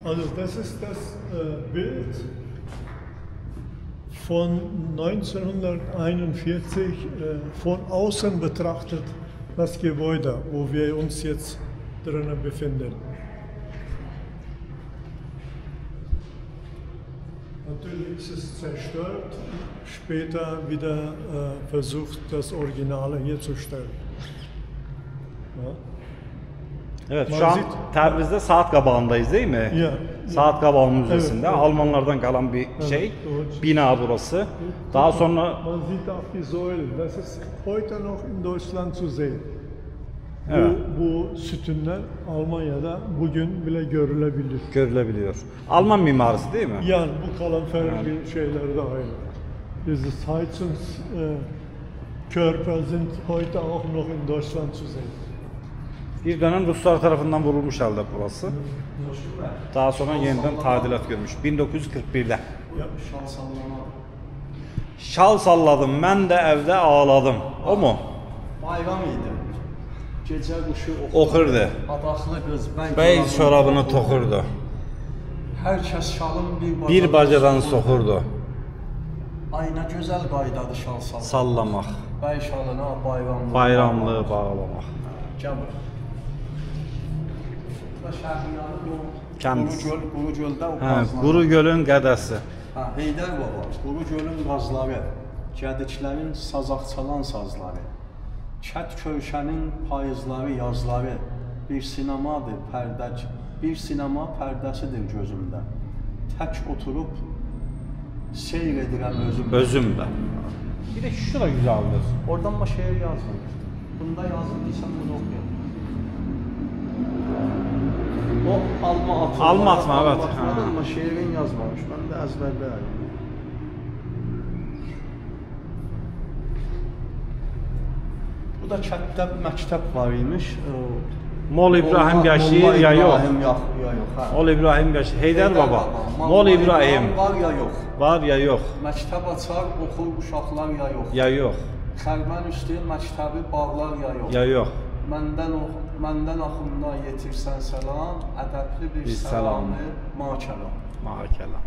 Also das ist das Bild von 1941 von außen betrachtet, das Gebäude, wo wir uns jetzt drinnen befinden. Natürlich ist es zerstört, später wieder versucht, das Originale herzustellen. Ja. Evet, şu an Təbrizdə saat qabağındayız değil mi? Ya. Saat qabağı müzesinde Evet, evet. Almanlardan kalan bir şey, bina burası. Daha sonra Man sieht auch die Säulen, das ist heute noch in Deutschland zu sehen. Evet. Bu sütunlar Almanya'da bugün bile görülebilir. görülebiliyor. Alman mimarisi değil mi? Yani bu kalanferli şeyler de aynı. Dieses Heizungskörper sind heute auch noch in Deutschland zu sehen. Bir dönem Ruslar tarafından vurulmuş halde burası. Daha sonra yeniden tadilat görmüş. 1941'de. Ja. Şal salladım, ben de evde ağladım. O mu? Bayram idi. Gecə quşu Oxurdu. Adaqlı qız Bey çorabını toxurdu. Hər kəs şalın Bir bacadan soxurdu. Ayna gözəl qaydadır şal salmaq. Sallamaq. Bəy şalına bayramlı. Bayramlığı bağlamaq. Gəmir. Və Şəhriyanın Kəndisi. Quru göldə o Hə, qazları. Quru gölün qədəsi. Hə, Heydər baba, Quru gölün qazları, Gədiklərin sazaq çalan sazları, Kət köşənin payızları, yazları, bir sinemadır, bir sinema pərdəsidir gözümdə. Tək oturub seyr edirəm özümdə. Özümdə. Bir de şura güzeldir. Oradan mı şeir yazılmış? Bunda yazıldıysan bunu okuyalım. O alma atma. Alma atma, evet. Ama şeirin yazmamış. Ben de ezberlerim. Bu da kətdə məktəb var imiş. Mol İbrahim yaşayır ya yok. Ya yok. Ha. Mol İbrahim yaşayır. Heydər baba. Mol İbrahim. Var ya yok. Var ya yok. Məktəb açar, oxur uşaqlar ya yok. Ya yok. Xərmən üstü məktəbi bağlar ya yok. Ya yok. Məndən axımına yetirsən səlam, ədəbli bir Bir səlamı makəlam. Makəlam.